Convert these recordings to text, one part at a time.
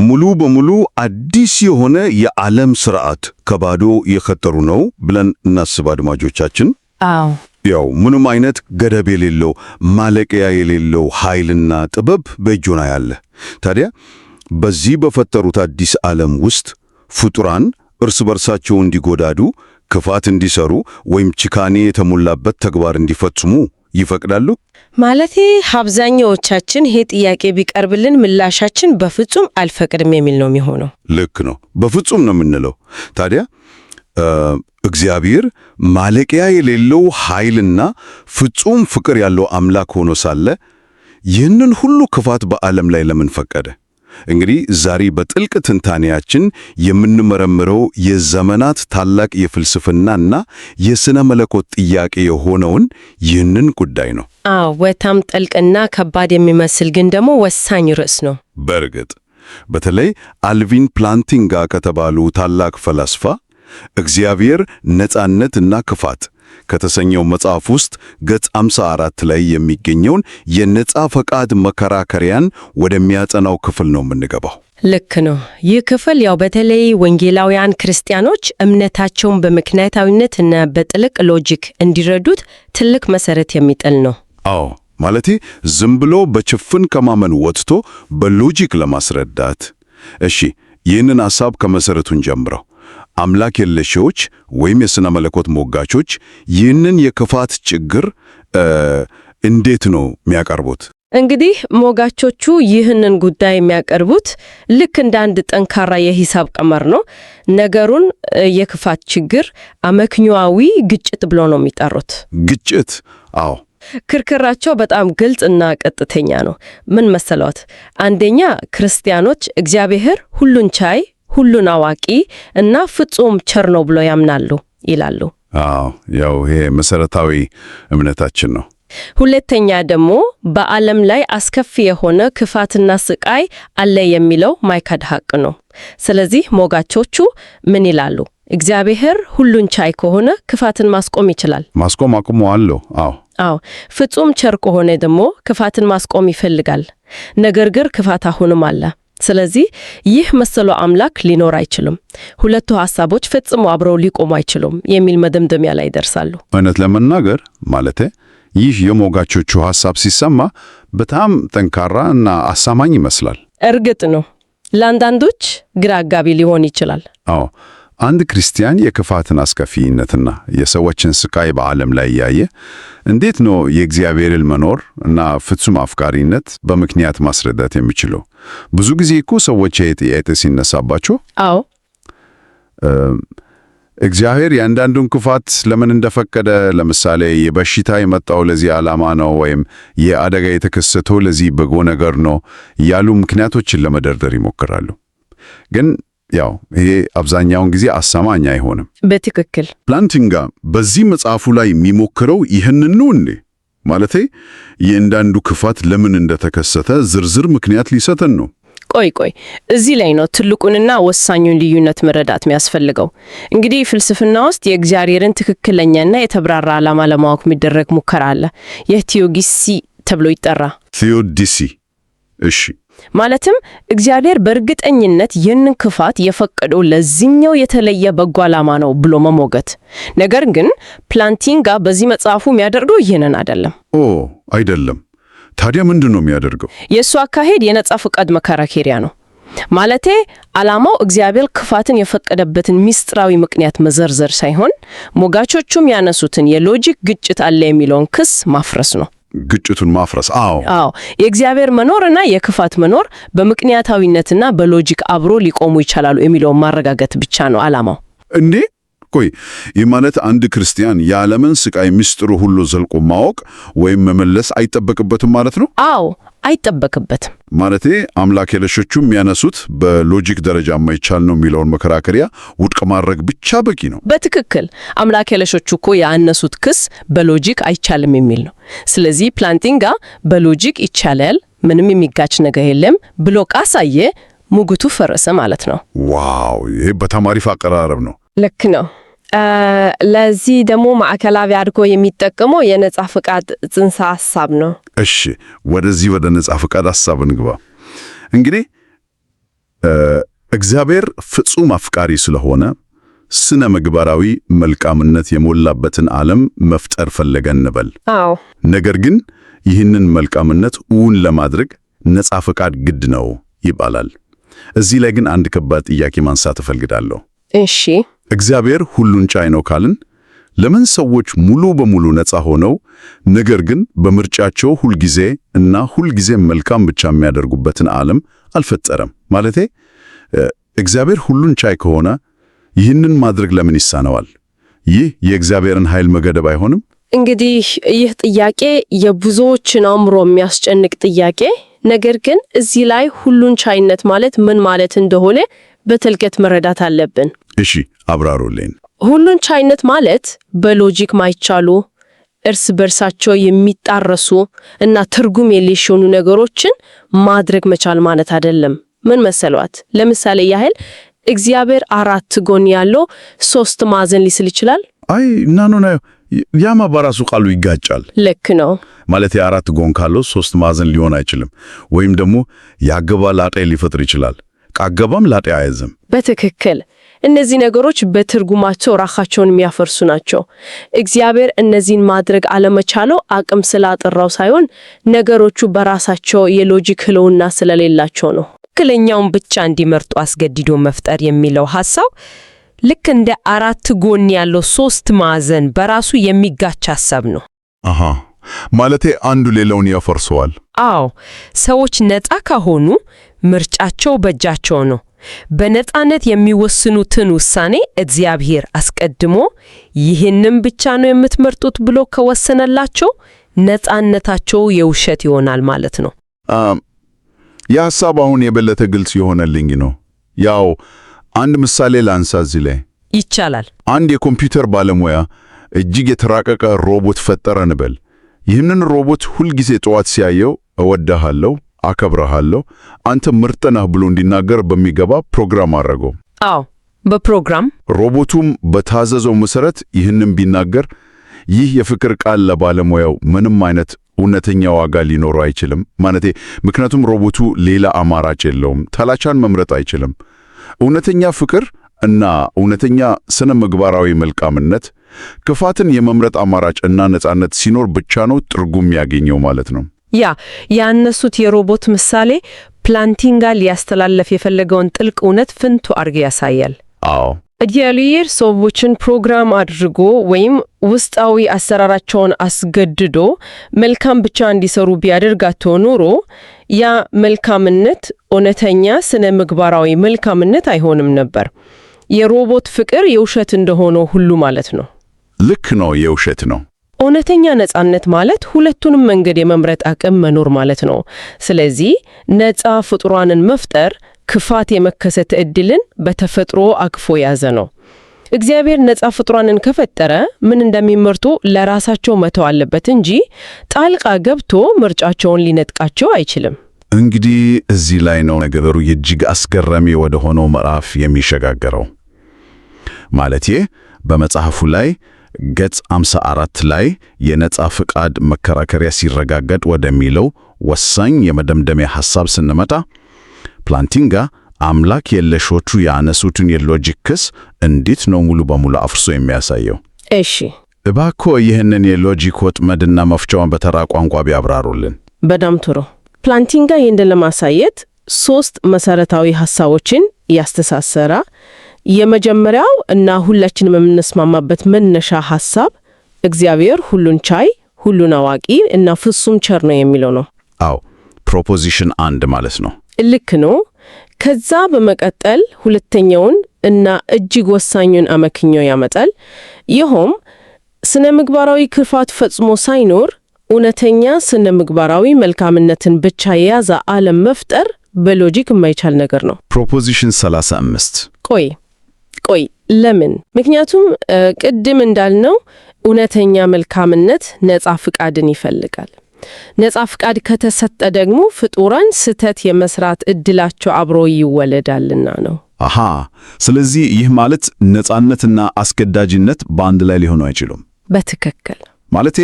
ሙሉ በሙሉ አዲስ የሆነ የዓለም ስርዓት ከባዶ የፈጠሩ ነው ብለን እናስብ አድማጮቻችን። አዎ ያው ምንም አይነት ገደብ የሌለው ማለቂያ የሌለው ኃይልና ጥበብ በእጁና ያለ። ታዲያ በዚህ በፈጠሩት አዲስ ዓለም ውስጥ ፍጡራን እርስ በርሳቸው እንዲጎዳዱ፣ ክፋት እንዲሰሩ ወይም ጭካኔ የተሞላበት ተግባር እንዲፈጽሙ ይፈቅዳሉ? ማለቴ አብዛኛዎቻችን ይሄ ጥያቄ ቢቀርብልን ምላሻችን በፍጹም አልፈቅድም የሚል ነው የሚሆነው። ልክ ነው፣ በፍጹም ነው የምንለው። ታዲያ እግዚአብሔር ማለቂያ የሌለው ኃይልና ፍጹም ፍቅር ያለው አምላክ ሆኖ ሳለ ይህንን ሁሉ ክፋት በዓለም ላይ ለምን ፈቀደ? እንግዲህ ዛሬ በጥልቅ ትንታኔያችን የምንመረምረው የዘመናት ታላቅ የፍልስፍናና የሥነ መለኮት ጥያቄ የሆነውን ይህንን ጉዳይ ነው። አዎ በጣም ጥልቅና ከባድ የሚመስል ግን ደግሞ ወሳኝ ርዕስ ነው። በእርግጥ በተለይ አልቪን ፕላንቲንጋ ከተባሉ ታላቅ ፈላስፋ እግዚአብሔር ነጻነትና ክፋት ከተሰኘው መጽሐፍ ውስጥ ገጽ 54 ላይ የሚገኘውን የነጻ ፈቃድ መከራከሪያን ወደሚያጸናው ክፍል ነው የምንገባው። ልክ ነው። ይህ ክፍል ያው በተለይ ወንጌላውያን ክርስቲያኖች እምነታቸውን በምክንያታዊነትና በጥልቅ ሎጂክ እንዲረዱት ትልቅ መሰረት የሚጥል ነው። አዎ ማለቴ ዝም ብሎ በጭፍን ከማመን ወጥቶ በሎጂክ ለማስረዳት። እሺ ይህንን ሐሳብ ከመሰረቱን ጀምረው አምላክ የለሾች ወይም የሥነ መለኮት ሞጋቾች ይህንን የክፋት ችግር እንዴት ነው የሚያቀርቡት? እንግዲህ ሞጋቾቹ ይህንን ጉዳይ የሚያቀርቡት ልክ እንደ አንድ ጠንካራ የሂሳብ ቀመር ነው። ነገሩን የክፋት ችግር አመክንዮአዊ ግጭት ብሎ ነው የሚጠሩት። ግጭት? አዎ። ክርክራቸው በጣም ግልጽ እና ቀጥተኛ ነው። ምን መሰሏት? አንደኛ ክርስቲያኖች እግዚአብሔር ሁሉን ቻይ፣ ሁሉን አዋቂ እና ፍጹም ቸር ነው ብሎ ያምናሉ ይላሉ። አዎ ያው ይሄ መሰረታዊ እምነታችን ነው። ሁለተኛ ደግሞ በዓለም ላይ አስከፊ የሆነ ክፋትና ስቃይ አለ የሚለው ማይካድ ሐቅ ነው። ስለዚህ ሞጋቾቹ ምን ይላሉ? እግዚአብሔር ሁሉን ቻይ ከሆነ ክፋትን ማስቆም ይችላል። ማስቆም አቅሙ አለው። አዎ ፍጹም ቸር ከሆነ ደግሞ ክፋትን ማስቆም ይፈልጋል። ነገር ግን ክፋት አሁንም አለ። ስለዚህ ይህ መሰሉ አምላክ ሊኖር አይችልም። ሁለቱ ሐሳቦች ፈጽሞ አብረው ሊቆሙ አይችሉም የሚል መደምደሚያ ላይ ይደርሳሉ። እውነት ለመናገር ማለቴ ይህ የሞጋቾቹ ሐሳብ ሲሰማ በጣም ጠንካራ እና አሳማኝ ይመስላል። እርግጥ ነው ለአንዳንዶች ግራ አጋቢ ሊሆን ይችላል። አዎ አንድ ክርስቲያን የክፋትን አስከፊነትና የሰዎችን ስቃይ በዓለም ላይ ያየ እንዴት ነው የእግዚአብሔርን መኖር እና ፍጹም አፍቃሪነት በምክንያት ማስረዳት የሚችለው? ብዙ ጊዜ እኮ ሰዎች ጥያቄ ሲነሳባቸው አዎ እግዚአብሔር የአንዳንዱን ክፋት ለምን እንደፈቀደ፣ ለምሳሌ የበሽታ የመጣው ለዚህ ዓላማ ነው ወይም የአደጋ የተከሰተው ለዚህ በጎ ነገር ነው ያሉ ምክንያቶችን ለመደርደር ይሞክራሉ። ግን ያው ይሄ አብዛኛውን ጊዜ አሳማኝ አይሆንም። በትክክል ፕላንቲንጋ በዚህ መጽሐፉ ላይ የሚሞክረው ይህንን ነው እንዴ? ማለቴ የእያንዳንዱ ክፋት ለምን እንደተከሰተ ዝርዝር ምክንያት ሊሰጠን ነው። ቆይ እዚህ ላይ ነው ትልቁንና ወሳኙን ልዩነት መረዳት የሚያስፈልገው። እንግዲህ ፍልስፍና ውስጥ የእግዚአብሔርን ትክክለኛና የተብራራ ዓላማ ለማወቅ የሚደረግ ሙከራ አለ። የቴዎዲሲ ተብሎ ይጠራ። ቴዎዲሲ? እሺ። ማለትም እግዚአብሔር በእርግጠኝነት ይህንን ክፋት የፈቀደው ለዚህኛው የተለየ በጎ ዓላማ ነው ብሎ መሞገት። ነገር ግን ፕላንቲንጋ በዚህ መጽሐፉ የሚያደርገው ይህንን አይደለም። አይደለም። ታዲያ ምንድን ነው የሚያደርገው? የእሱ አካሄድ የነጻ ፈቃድ መከራከሪያ ነው። ማለቴ ዓላማው እግዚአብሔር ክፋትን የፈቀደበትን ሚስጥራዊ ምክንያት መዘርዘር ሳይሆን ሞጋቾቹም ያነሱትን የሎጂክ ግጭት አለ የሚለውን ክስ ማፍረስ ነው። ግጭቱን ማፍረስ? አዎ የእግዚአብሔር መኖርና የክፋት መኖር በምክንያታዊነትና በሎጂክ አብሮ ሊቆሙ ይችላሉ የሚለውን ማረጋገጥ ብቻ ነው ዓላማው። እንዴ ቆይ ይህ ማለት አንድ ክርስቲያን የዓለምን ስቃይ ምስጢሩ ሁሉ ዘልቆ ማወቅ ወይም መመለስ አይጠበቅበትም ማለት ነው? አዎ አይጠበቅበትም። ማለቴ አምላክ የለሾቹ የሚያነሱት በሎጂክ ደረጃ የማይቻል ነው የሚለውን መከራከሪያ ውድቅ ማድረግ ብቻ በቂ ነው። በትክክል አምላክ የለሾቹ እኮ ያነሱት ክስ በሎጂክ አይቻልም የሚል ነው። ስለዚህ ፕላንቲንጋ በሎጂክ ይቻላል፣ ምንም የሚጋጭ ነገር የለም ብሎ ካሳየ ሙግቱ ፈረሰ ማለት ነው። ዋው! ይሄ በጣም አሪፍ አቀራረብ ነው። ልክ ነው። ለዚህ ደግሞ ማዕከላዊ አድርጎ የሚጠቀመው የነጻ ፈቃድ ጽንሰ ሐሳብ ነው። እሺ ወደ ነጻ ፈቃድ ሐሳብ እንግባ። እንግዲህ እግዚአብሔር ፍጹም አፍቃሪ ስለሆነ ስነ ምግባራዊ መልካምነት የሞላበትን ዓለም መፍጠር ፈለገ እንበል። አዎ። ነገር ግን ይህንን መልካምነት እውን ለማድረግ ነፃ ፈቃድ ግድ ነው ይባላል። እዚህ ላይ ግን አንድ ከባድ ጥያቄ ማንሳት እፈልጋለሁ። እሺ፣ እግዚአብሔር ሁሉን ቻይ ነው ካልን ለምን ሰዎች ሙሉ በሙሉ ነፃ ሆነው ነገር ግን በምርጫቸው ሁልጊዜ መልካም ብቻ የሚያደርጉበትን ዓለም አልፈጠረም? ማለቴ እግዚአብሔር ሁሉን ቻይ ከሆነ ይህንን ማድረግ ለምን ይሳነዋል? ይህ የእግዚአብሔርን ኃይል መገደብ አይሆንም? እንግዲህ ይህ ጥያቄ የብዙዎችን አእምሮ የሚያስጨንቅ ጥያቄ፣ ነገር ግን እዚህ ላይ ሁሉን ቻይነት ማለት ምን ማለት እንደሆነ በጥልቀት መረዳት አለብን። እሺ፣ አብራሩልኝ። ሁሉን ቻይነት ማለት በሎጂክ ማይቻሉ እርስ በርሳቸው የሚጣረሱ እና ትርጉም የሌሽ የሆኑ ነገሮችን ማድረግ መቻል ማለት አይደለም። ምን መሰሏት? ለምሳሌ ያህል እግዚአብሔር 4 ጎን ያለው 3 ማዕዘን ሊስል ይችላል? አይ ነው ያማ በራሱ ቃሉ ይጋጫል። ልክ ነው። ማለት የ4 ጎን ካለው 3 ማዕዘን ሊሆን አይችልም። ወይም ደግሞ ያገባ ላጤ ሊፈጥር ይችላል። ካገባም ላጤ አይዝም። በትክክል እነዚህ ነገሮች በትርጉማቸው ራሳቸውን የሚያፈርሱ ናቸው። እግዚአብሔር እነዚህን ማድረግ አለመቻለው አቅም ስላጠራው ሳይሆን ነገሮቹ በራሳቸው የሎጂክ ህልውና ስለሌላቸው ነው። ትክክለኛውን ብቻ እንዲመርጡ አስገድዶ መፍጠር የሚለው ሐሳብ ልክ እንደ 4 ጎን ያለው 3 ማዕዘን በራሱ የሚጋጭ ሐሳብ ነው። ማለቴ አንዱ ሌላውን ያፈርሰዋል። አዎ፣ ሰዎች ነፃ ከሆኑ ምርጫቸው በእጃቸው ነው። በነፃነት የሚወስኑትን ውሳኔ እግዚአብሔር አስቀድሞ ይህንን ብቻ ነው የምትመርጡት ብሎ ከወሰነላቸው ነፃነታቸው የውሸት ይሆናል ማለት ነው። የሐሳብ አሁን የበለጠ ግልጽ የሆነልኝ ነው። ያው አንድ ምሳሌ ላንሳ እዚህ ላይ ይቻላል። አንድ የኮምፒውተር ባለሙያ እጅግ የተራቀቀ ሮቦት ፈጠረ እንበል። ይህንን ሮቦት ሁልጊዜ ጠዋት ሲያየው እወድሃለሁ፣ አከብረሃለሁ፣ አንተ ምርጥ ነህ ብሎ እንዲናገር በሚገባ ፕሮግራም አደረገው። አዎ፣ በፕሮግራም ሮቦቱም በታዘዘው መሰረት ይህንን ቢናገር ይህ የፍቅር ቃል ለባለሙያው ምንም አይነት እውነተኛ ዋጋ ሊኖረው አይችልም። ማለቴ ምክንያቱም ሮቦቱ ሌላ አማራጭ የለውም፣ ተላቻን መምረጥ አይችልም። እውነተኛ ፍቅር እና እውነተኛ ስነ ምግባራዊ መልካምነት ክፋትን የመምረጥ አማራጭ እና ነፃነት ሲኖር ብቻ ነው ትርጉም ያገኘው ማለት ነው። ያነሱት የሮቦት ምሳሌ ፕላንቲንጋ ሊያስተላለፍ የፈለገውን ጥልቅ እውነት ፍንቱ አድርጎ ያሳያል። አዎ፣ እግዚአብሔር ሰዎችን ፕሮግራም አድርጎ ወይም ውስጣዊ አሰራራቸውን አስገድዶ መልካም ብቻ እንዲሰሩ ቢያደርጋቸው ኖሮ ያ መልካምነት እውነተኛ ስነ ምግባራዊ መልካምነት አይሆንም ነበር። የሮቦት ፍቅር የውሸት እንደሆነው ሁሉ ማለት ነው። ልክ ነው፣ የውሸት ነው። እውነተኛ ነፃነት ማለት ሁለቱንም መንገድ የመምረጥ አቅም መኖር ማለት ነው። ስለዚህ ነፃ ፍጡራንን መፍጠር ክፋት የመከሰት ዕድልን በተፈጥሮ አቅፎ ያዘ ነው። እግዚአብሔር ነፃ ፍጡራንን ከፈጠረ ምን እንደሚመርጡ ለራሳቸው መተው አለበት እንጂ ጣልቃ ገብቶ ምርጫቸውን ሊነጥቃቸው አይችልም። እንግዲህ እዚህ ላይ ነው ነገሩ እጅግ አስገራሚ ወደ ሆነው ምዕራፍ የሚሸጋገረው። ማለቴ በመጽሐፉ ላይ ገጽ 54 ላይ የነፃ ፍቃድ መከራከሪያ ሲረጋገጥ ወደሚለው ወሳኝ የመደምደሚያ ሐሳብ ስንመጣ ፕላንቲንጋ አምላክ የለሾቹ ያነሱትን የሎጂክ ክስ እንዴት ነው ሙሉ በሙሉ አፍርሶ የሚያሳየው? እሺ፣ እባክዎ ይህንን የሎጂክ ወጥመድና መፍቻውን በተራ ቋንቋ ቢያብራሩልን። በጣም ጥሩ። ፕላንቲንጋ ይህንን ለማሳየት 3 መሰረታዊ ሐሳቦችን ያስተሳሰራ። የመጀመሪያው እና ሁላችንም የምንስማማበት መነሻ ሐሳብ እግዚአብሔር ሁሉን ቻይ፣ ሁሉን አዋቂ እና ፍጹም ቸር ነው የሚለው ነው። አዎ፣ ፕሮፖዚሽን 1 ማለት ነው። ልክ ነው። ከዛ በመቀጠል ሁለተኛውን እና እጅግ ወሳኙን አመክንዮ ያመጣል። ይኸውም ስነ ምግባራዊ ክፋት ፈጽሞ ሳይኖር እውነተኛ ስነ ምግባራዊ መልካምነትን ብቻ የያዘ ዓለም መፍጠር በሎጂክ የማይቻል ነገር ነው። ፕሮፖዚሽን 35 ቆይ ለምን? ምክንያቱም ቅድም እንዳልነው እውነተኛ መልካምነት ነፃ ፍቃድን ይፈልጋል። ነፃ ፍቃድ ከተሰጠ ደግሞ ፍጡራን ስህተት የመስራት እድላቸው አብሮ ይወለዳልና ነው። ስለዚህ ይህ ማለት ነፃነትና አስገዳጅነት በአንድ ላይ ሊሆኑ አይችሉም። በትክክል ማለቴ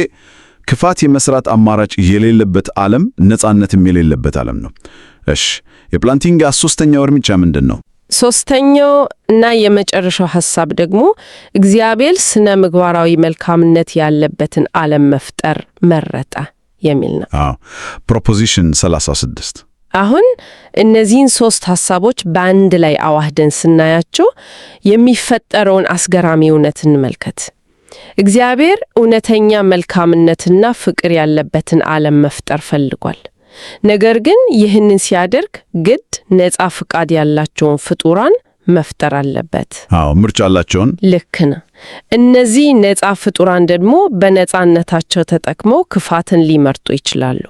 ክፋት የመስራት አማራጭ የሌለበት ዓለም ነፃነትም የሌለበት ዓለም ነው። እሺ፣ የፕላንቲንጋ ሶስተኛው እርምጃ ምንድን ነው? ሶስተኛው እና የመጨረሻው ሐሳብ ደግሞ እግዚአብሔር ስነ ምግባራዊ መልካምነት ያለበትን ዓለም መፍጠር መረጠ የሚል ነው። ፕሮፖዚሽን 36። አሁን እነዚህን ሶስት ሐሳቦች በአንድ ላይ አዋህደን ስናያቸው የሚፈጠረውን አስገራሚ እውነት እንመልከት። እግዚአብሔር እውነተኛ መልካምነትና ፍቅር ያለበትን ዓለም መፍጠር ፈልጓል። ነገር ግን ይህንን ሲያደርግ ግድ ነፃ ፍቃድ ያላቸውን ፍጡራን መፍጠር አለበት። ምርጫ አላቸውን። ልክ ነው። እነዚህ ነፃ ፍጡራን ደግሞ በነፃነታቸው ተጠቅመው ክፋትን ሊመርጡ ይችላሉ።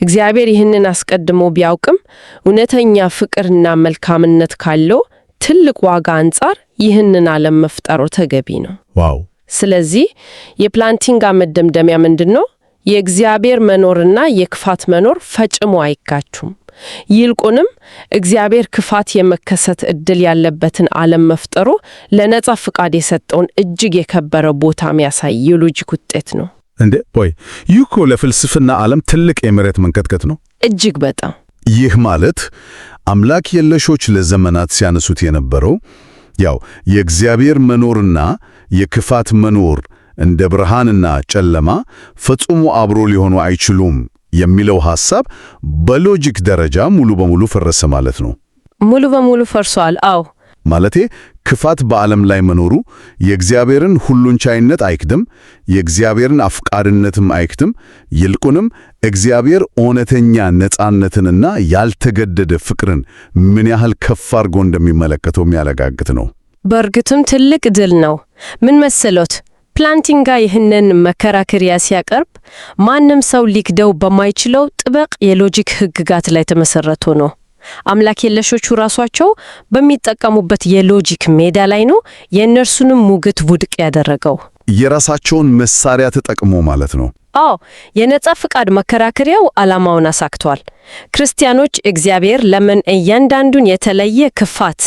እግዚአብሔር ይህንን አስቀድሞ ቢያውቅም እውነተኛ ፍቅርና መልካምነት ካለው ትልቅ ዋጋ አንጻር ይህንን ዓለም መፍጠሩ ተገቢ ነው። ዋው! ስለዚህ የፕላንቲንጋ መደምደሚያ ምንድን ነው? የእግዚአብሔር መኖርና የክፋት መኖር ፈጽሞ አይጋጩም። ይልቁንም እግዚአብሔር ክፋት የመከሰት ዕድል ያለበትን ዓለም መፍጠሩ ለነፃ ፍቃድ የሰጠውን እጅግ የከበረ ቦታ የሚያሳይ የሎጂክ ውጤት ነው። እንዴ ቆይ፣ ይህ እኮ ለፍልስፍና ዓለም ትልቅ የመሬት መንቀጥቀጥ ነው። እጅግ በጣም። ይህ ማለት አምላክ የለሾች ለዘመናት ሲያነሱት የነበረው ያው የእግዚአብሔር መኖርና የክፋት መኖር እንደ ብርሃንና ጨለማ ፈጽሞ አብሮ ሊሆኑ አይችሉም የሚለው ሐሳብ በሎጂክ ደረጃ ሙሉ በሙሉ ፈረሰ ማለት ነው። ሙሉ በሙሉ ፈርሷል። አዎ፣ ማለቴ ክፋት በዓለም ላይ መኖሩ የእግዚአብሔርን ሁሉን ቻይነት አይክድም፣ የእግዚአብሔርን አፍቃሪነትም አይክድም። ይልቁንም እግዚአብሔር እውነተኛ ነፃነትንና ያልተገደደ ፍቅርን ምን ያህል ከፍ አድርጎ እንደሚመለከተው የሚያረጋግጥ ነው። በእርግጥም ትልቅ ድል ነው። ምን መሰሎት? ፕላንቲንጋ ይህንን መከራከሪያ ሲያቀርብ ማንም ሰው ሊክደው በማይችለው ጥብቅ የሎጂክ ሕግጋት ላይ ተመሰረቱ ነው። አምላክ የለሾቹ ራሷቸው በሚጠቀሙበት የሎጂክ ሜዳ ላይ ነው የእነርሱንም ሙግት ውድቅ ያደረገው። የራሳቸውን መሳሪያ ተጠቅሞ ማለት ነው። አዎ፣ የነጻ ፍቃድ መከራከሪያው ዓላማውን አሳክቷል። ክርስቲያኖች እግዚአብሔር ለምን እያንዳንዱን የተለየ ክፋት፣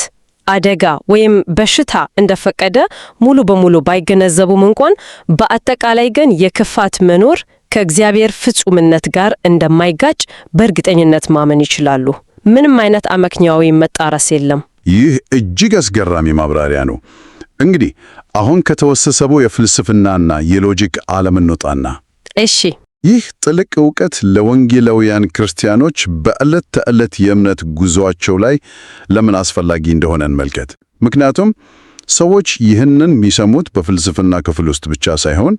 አደጋ ወይም በሽታ እንደፈቀደ ሙሉ በሙሉ ባይገነዘቡም እንኳን በአጠቃላይ ግን የክፋት መኖር ከእግዚአብሔር ፍጹምነት ጋር እንደማይጋጭ በእርግጠኝነት ማመን ይችላሉ። ምንም አይነት አመክንያዊ መጣረስ የለም። ይህ እጅግ አስገራሚ ማብራሪያ ነው። እንግዲህ አሁን ከተወሰሰበው የፍልስፍናና የሎጂክ ዓለም እንውጣና፣ እሺ፣ ይህ ጥልቅ ዕውቀት ለወንጌላውያን ክርስቲያኖች በዕለት ተዕለት የእምነት ጉዞአቸው ላይ ለምን አስፈላጊ እንደሆነ እንመልከት። ምክንያቱም ሰዎች ይህንን የሚሰሙት በፍልስፍና ክፍል ውስጥ ብቻ ሳይሆን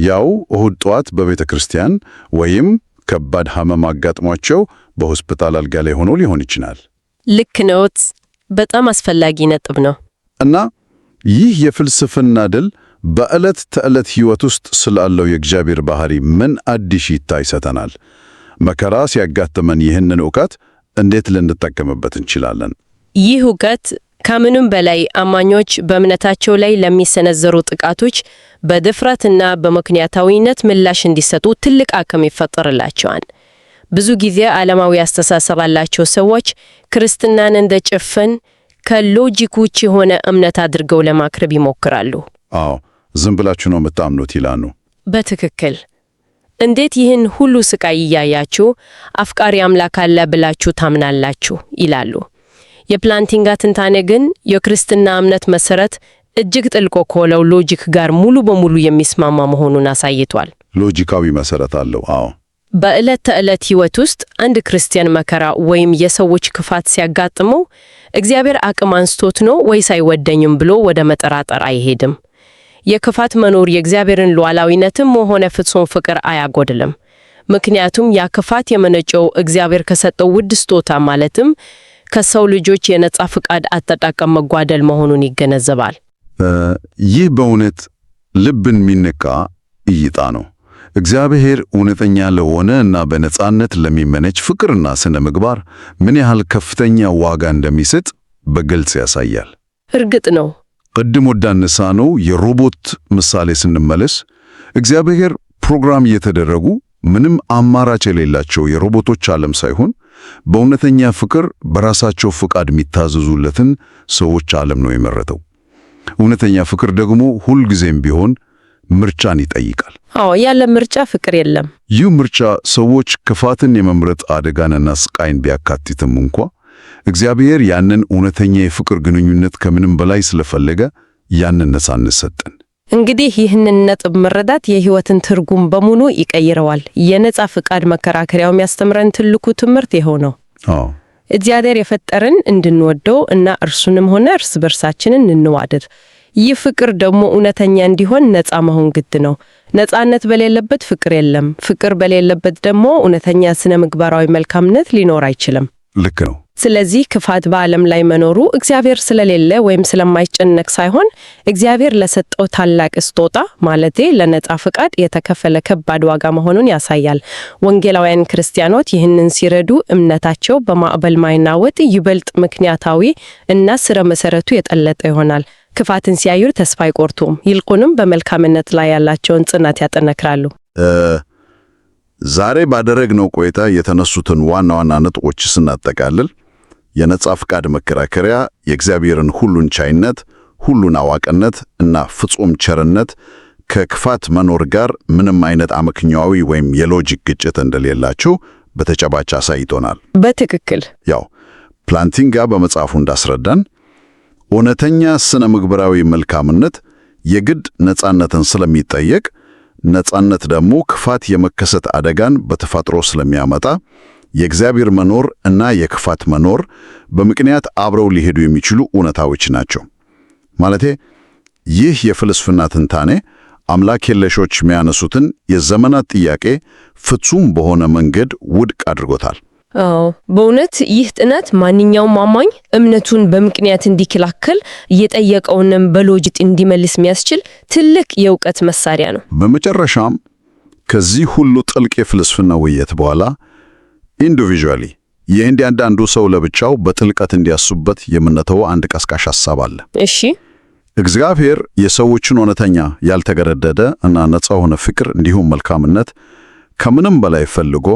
ያው እሁድ ጠዋት በቤተ ክርስቲያን ወይም ከባድ ሕመም አጋጥሟቸው በሆስፒታል አልጋ ላይ ሆኖ ሊሆን ይችላል። ልክ ነዎት። በጣም አስፈላጊ ነጥብ ነው። እና ይህ የፍልስፍና ድል በዕለት ተዕለት ሕይወት ውስጥ ስላለው የእግዚአብሔር ባህሪ ምን አዲስ እይታ ይሰጠናል? መከራ ሲያጋጥመን ይህንን ዕውቀት እንዴት ልንጠቀምበት እንችላለን? ይህ ዕውቀት ከምንም በላይ አማኞች በእምነታቸው ላይ ለሚሰነዘሩ ጥቃቶች በድፍረትና በምክንያታዊነት ምላሽ እንዲሰጡ ትልቅ አቅም ይፈጠርላቸዋል። ብዙ ጊዜ ዓለማዊ አስተሳሰብ ያላቸው ሰዎች ክርስትናን እንደ ጭፍን ከሎጂክ ውጭ የሆነ እምነት አድርገው ለማቅረብ ይሞክራሉ። አዎ፣ ዝም ብላችሁ ነው የምታምኑት ይላሉ። በትክክል። እንዴት ይህን ሁሉ ስቃይ እያያችሁ አፍቃሪ አምላክ አለ ብላችሁ ታምናላችሁ? ይላሉ። የፕላንቲንጋ ትንታኔ ግን የክርስትና እምነት መሰረት እጅግ ጥልቆ ከሆነው ሎጂክ ጋር ሙሉ በሙሉ የሚስማማ መሆኑን አሳይቷል። ሎጂካዊ መሰረት አለው። አዎ። በዕለት ተዕለት ሕይወት ውስጥ አንድ ክርስቲያን መከራ ወይም የሰዎች ክፋት ሲያጋጥመው እግዚአብሔር አቅም አንስቶት ነው ወይስ አይወደኝም ብሎ ወደ መጠራጠር አይሄድም። የክፋት መኖር የእግዚአብሔርን ሉዓላዊነትም ሆነ ፍጹም ፍቅር አያጎድልም። ምክንያቱም ያ ክፋት የመነጨው እግዚአብሔር ከሰጠው ውድ ስጦታ ማለትም ከሰው ልጆች የነጻ ፍቃድ አጠቃቀም መጓደል መሆኑን ይገነዘባል። ይህ በእውነት ልብን የሚነካ እይታ ነው። እግዚአብሔር እውነተኛ ለሆነ እና በነጻነት ለሚመነጭ ፍቅርና ስነ ምግባር ምን ያህል ከፍተኛ ዋጋ እንደሚሰጥ በግልጽ ያሳያል። እርግጥ ነው። ቅድም ወዳነሳነው የሮቦት ምሳሌ ስንመለስ እግዚአብሔር ፕሮግራም እየተደረጉ ምንም አማራጭ የሌላቸው የሮቦቶች ዓለም ሳይሆን በእውነተኛ ፍቅር በራሳቸው ፍቃድ የሚታዘዙለትን ሰዎች ዓለም ነው የመረጠው። እውነተኛ ፍቅር ደግሞ ሁልጊዜም ቢሆን ምርጫን ይጠይቃል። አዎ፣ ያለ ምርጫ ፍቅር የለም። ይህ ምርጫ ሰዎች ክፋትን የመምረጥ አደጋንና ስቃይን ቢያካትትም እንኳ እግዚአብሔር ያንን እውነተኛ የፍቅር ግንኙነት ከምንም በላይ ስለፈለገ ያንን ነፃነት ሰጠን። እንግዲህ ይህንን ነጥብ መረዳት የሕይወትን ትርጉም በሙሉ ይቀይረዋል። የነፃ ፍቃድ መከራከሪያው የሚያስተምረን ትልቁ ትምህርት ይኸው ነው። አዎ፣ እግዚአብሔር የፈጠረን እንድንወደው እና እርሱንም ሆነ እርስ በርሳችንን እንዋደድ። ይህ ፍቅር ደግሞ እውነተኛ እንዲሆን ነፃ መሆን ግድ ነው። ነፃነት በሌለበት ፍቅር የለም። ፍቅር በሌለበት ደግሞ እውነተኛ ስነ ምግባራዊ መልካምነት ሊኖር አይችልም። ልክ ነው። ስለዚህ ክፋት በዓለም ላይ መኖሩ እግዚአብሔር ስለሌለ ወይም ስለማይጨነቅ ሳይሆን እግዚአብሔር ለሰጠው ታላቅ ስጦታ ማለቴ ለነፃ ፍቃድ የተከፈለ ከባድ ዋጋ መሆኑን ያሳያል። ወንጌላውያን ክርስቲያኖች ይህንን ሲረዱ እምነታቸው በማዕበል ማይናወጥ ይበልጥ ምክንያታዊ እና ስረ መሰረቱ የጠለጠ ይሆናል። ክፋትን ሲያዩ ተስፋ አይቆርጡም። ይልቁንም በመልካምነት ላይ ያላቸውን ጽናት ያጠነክራሉ። ዛሬ ባደረግነው ቆይታ የተነሱትን ዋና ዋና ነጥቦች ስናጠቃልል የነጻ ፍቃድ መከራከሪያ የእግዚአብሔርን ሁሉን ቻይነት፣ ሁሉን አዋቂነት እና ፍጹም ቸርነት ከክፋት መኖር ጋር ምንም አይነት አመክንዮአዊ ወይም የሎጂክ ግጭት እንደሌላቸው በተጨባጭ አሳይቶናል። በትክክል ያው ፕላንቲንጋ በመጽሐፉ እንዳስረዳን እውነተኛ ስነ ምግባራዊ መልካምነት የግድ ነጻነትን ስለሚጠየቅ፣ ነጻነት ደግሞ ክፋት የመከሰት አደጋን በተፈጥሮ ስለሚያመጣ የእግዚአብሔር መኖር እና የክፋት መኖር በምክንያት አብረው ሊሄዱ የሚችሉ እውነታዎች ናቸው። ማለቴ ይህ የፍልስፍና ትንታኔ አምላክ የለሾች የሚያነሱትን የዘመናት ጥያቄ ፍጹም በሆነ መንገድ ውድቅ አድርጎታል። አዎ፣ በእውነት ይህ ጥናት ማንኛውም አማኝ እምነቱን በምክንያት እንዲከላከል እየጠየቀውንም በሎጂክ እንዲመልስ የሚያስችል ትልቅ የእውቀት መሳሪያ ነው። በመጨረሻም ከዚህ ሁሉ ጥልቅ የፍልስፍና ውይይት በኋላ ኢንዲቪጁዋሊ የእያንዳንዱ ሰው ለብቻው በጥልቀት እንዲያስቡበት የምንተወው አንድ ቀስቃሽ ሐሳብ አለ። እሺ፣ እግዚአብሔር የሰዎችን እውነተኛ ያልተገረደደ እና ነፃ የሆነ ፍቅር እንዲሁም መልካምነት ከምንም በላይ ፈልጎ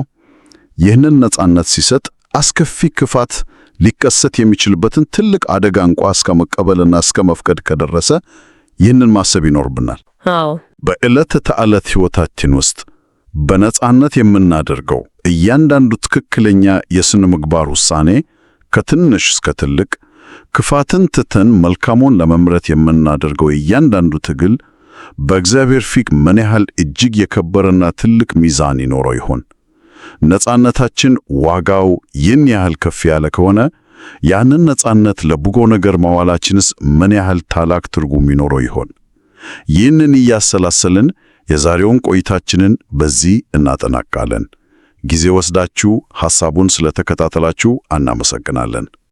ይህንን ነፃነት ሲሰጥ አስከፊ ክፋት ሊከሰት የሚችልበትን ትልቅ አደጋ እንኳ እስከ መቀበልና እስከ መፍቀድ ከደረሰ ይህንን ማሰብ ይኖርብናል። አዎ፣ በዕለት ተዕለት ሕይወታችን ውስጥ በነፃነት የምናደርገው እያንዳንዱ ትክክለኛ የስነ ምግባር ውሳኔ ከትንሽ እስከ ትልቅ፣ ክፋትን ትተን መልካሙን ለመምረጥ የምናደርገው እያንዳንዱ ትግል በእግዚአብሔር ፊት ምን ያህል እጅግ የከበረና ትልቅ ሚዛን ይኖረው ይሆን? ነፃነታችን ዋጋው ይህን ያህል ከፍ ያለ ከሆነ ያንን ነፃነት ለበጎ ነገር ማዋላችንስ ምን ያህል ታላቅ ትርጉም ይኖረው ይሆን? ይህንን እያሰላሰልን የዛሬውን ቆይታችንን በዚህ እናጠናቃለን። ጊዜ ወስዳችሁ ሐሳቡን ስለተከታተላችሁ እናመሰግናለን።